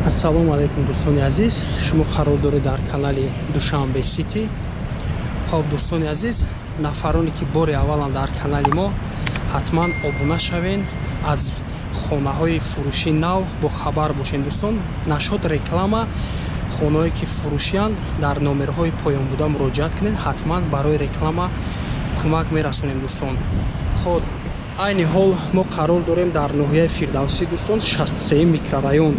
Ассалому алайкум дӯстони азиз, шумо қарор доред дар канали Душанбе Сити. Хоб дӯстони азиз, нафароне ки бори аввалан дар канали мо, ҳатман обуна шавен, аз хонаҳои фурӯши нав бо хабар бошен дӯстон. Нашод реклама, хонаҳое ки фурӯшиянд дар номерҳои поёнбуда муроҷиат кунед, ҳатман барои реклама кӯмак мерасонем дӯстон. Хоб айни ҳол мо қарор дорем дар ноҳияи Фирдавсӣ дӯстон, 63 микрорайон.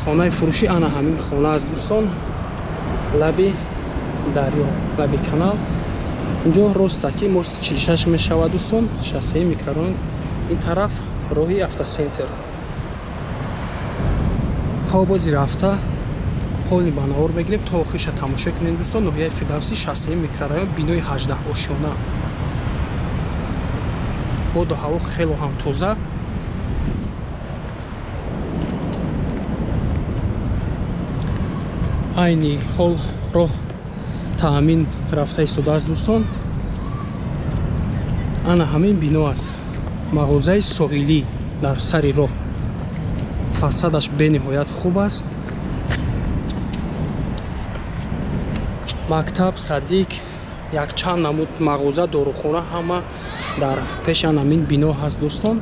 хонаи фурӯши ана ҳамин хона аст дӯстон, лаби дарё, лаби канал. инҷо ростаки мост 46 мешавад дӯстон, 63 микрорайон. ин тараф роҳи автосентр. ҳобози рафта полни банавор мегирем то охириша тамошо кунем дӯстон. ноҳияи Фирдавсӣ 63 микрорайон, бинои 18 ошёна. боду ҳаво хело ҳам тоза. айни ҳол роҳ таъмин рафта истодааст дӯстон. ана ҳамин бино аст, мағозаи соҳилӣ дар сари роҳ. фасадаш бениҳоят хуб аст. мактаб, садик, якчанд намуд мағоза, дорухона ҳама дар пеши ана ҳамин бино ҳаст дӯстон.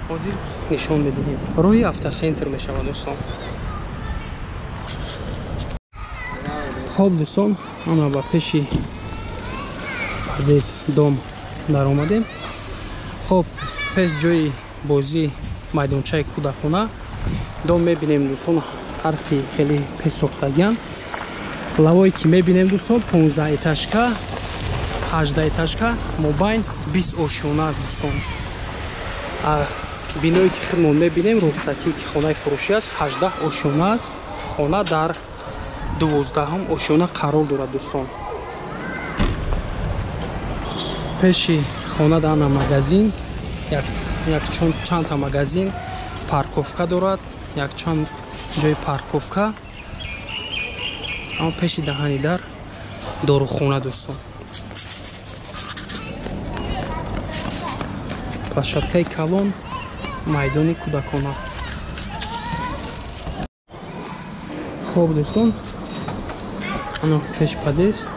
ҳозир нишон медиҳем. роҳи автосентр мешавад дӯстон. хоб дӯстон, ана ба пеши падез дом дар омадем. хоб пес ҷои бозӣ майдончаи кӯдакона дом мебинем дӯстон. ҳарфи хеле пес сохтагиан. лавое ки мебинем дӯстон 15 этажка, 18 этажка, мобайн 20 ошёна аст дӯстон. биное ки худмон мебинем ростаки ки хонаи фурӯшӣ аст, 18 ошёна аст. хона дар 12 ошёна қарор дорад дӯстон. пеши хона дана магазин, чандта магазин, парковка дорад, якчанд ҷои парковка. ама пеши даҳани дар дорухона дӯстон. площадкаи калон, майдони кӯдакона. хоб дӯстон, ано пеш падез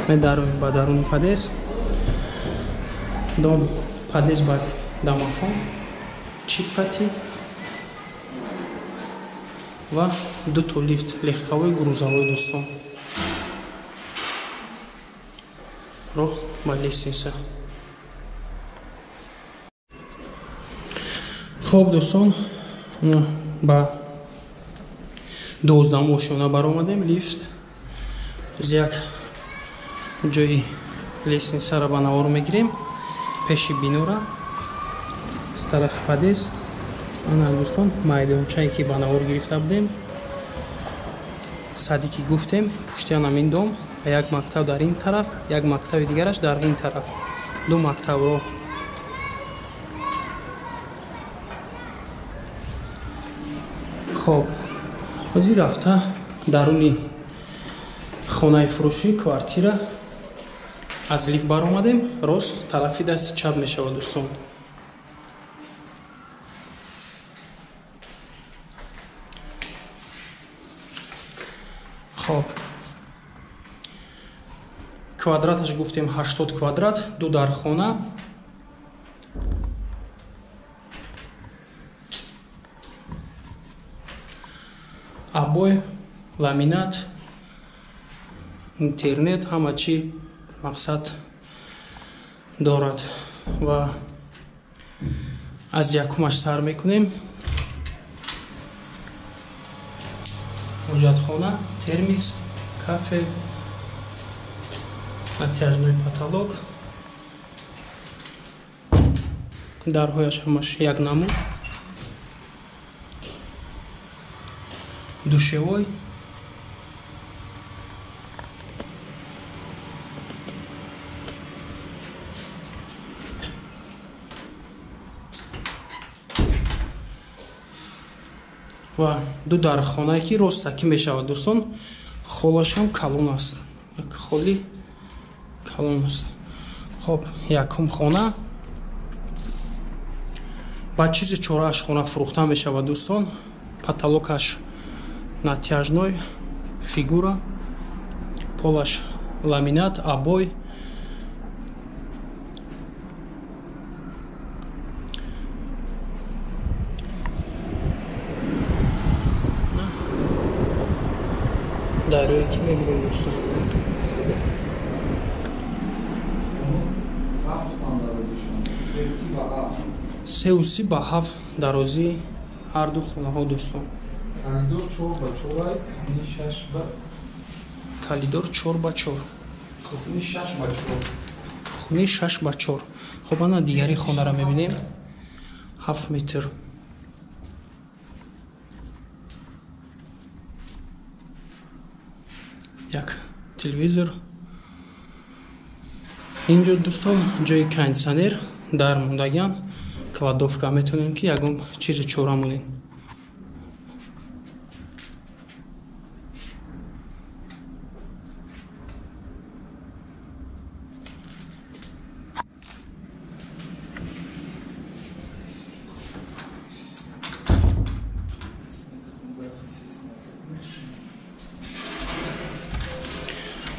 медароем ба даруни падез. дом падез ба домофон, чипкати ва дуто лифт легковой, грузовой дӯстон. роҳ ба лестница. хоб дӯстон, ба 12 ошёна баромадем. лифт аз як ҷои лестницара ба навор мегирем. пеши бинора аз тарафи падез ана дӯстон майдончае ки ба навор гирифта будем. сади ки гуфтем пушти анамин дом. як мактаб дар ин тараф, як мактаби дигараш дар ин тараф. ду мактабро хоб ҳозир рафта даруни хонаи фурӯшӣ квартира аз лифт баромадем. рост тарафи дасти чап мешавад дӯстон. хоб квадраташ гуфтем 80 квадрат, ду дар хона. абой, ламинат, интернет, ҳама чӣ мақсад дорад. ва аз якумаш сар мекунем. ҳоҷатхона, термис, кафе, натяжной потолок. дарҳояш ҳамаш як намуд. душевой. ва ду дархонае ки ростаки мешавад дӯстон. холашам калон аст. холи калон аст. хоб якум хона ба чизи чорааш хона фурӯхта мешавад дӯстон. потолокаш натяжной, фигура, полаш ламинат, обой. дарои ки мебинем дӯстон. Се ба 7 дарозӣ ҳарду хонаҳо дӯстон. Калидор 4 ба 4. Кухни 6 ба 4. Хоб ана дигари хонаро мебинем. 7 метр. Як телевизор. Инҷо дӯстон ҷои кондитсионер дар мондаган кладовка метавонем ки ягон чизи чора монем.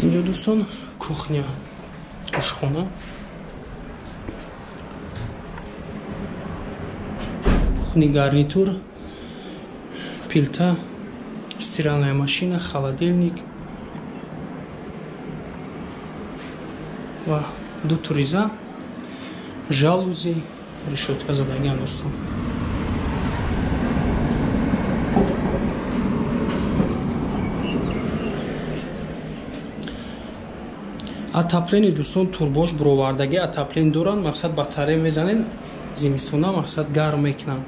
Инҷо дӯстон кухня, ошхона. Кухни гарнитур, плита, стиральная машина, холодильник ва ду туриза, жалузи, решетка задаган дӯстон. Отопление дӯстон турбош буровардаги отопление доранд. Мақсад батарея мезанен, зимистона мақсад гарм мекунанд.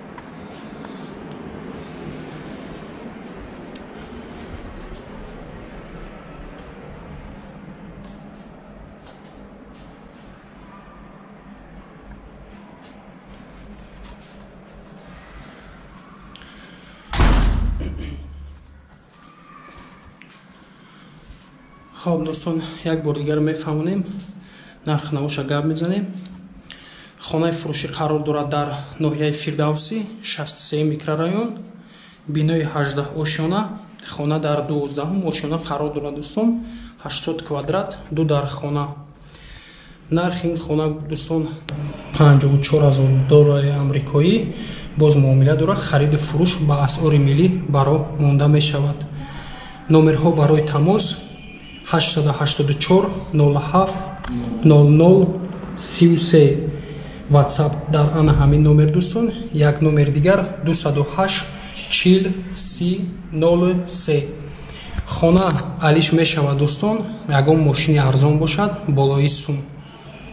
خب دوستان یک بار دیگر میفهمونیم نرخ نوش گپ میزنیم. خانه فروشی قرار دارد در ناحیه فردوسی 63 میکرورایون، بینای 18 آشیانه. خانه در 12 آشیانه قرار دارد دوستان، 80 کвадрат، دو در خانه. نرخ این خانه دوستان 54000 دلار آمریکایی. باز معامله دارد. خرید فروش با اسعار ملی برای مانده می شود. نمرها برای تماس 884 07 00 33. واتساپ در آن همین نمر دوستان. یک نمر دیگر 208 40 30 03. خانه علیش می شود دوستان. یگان ماشین ارزان باشد بالای سوم.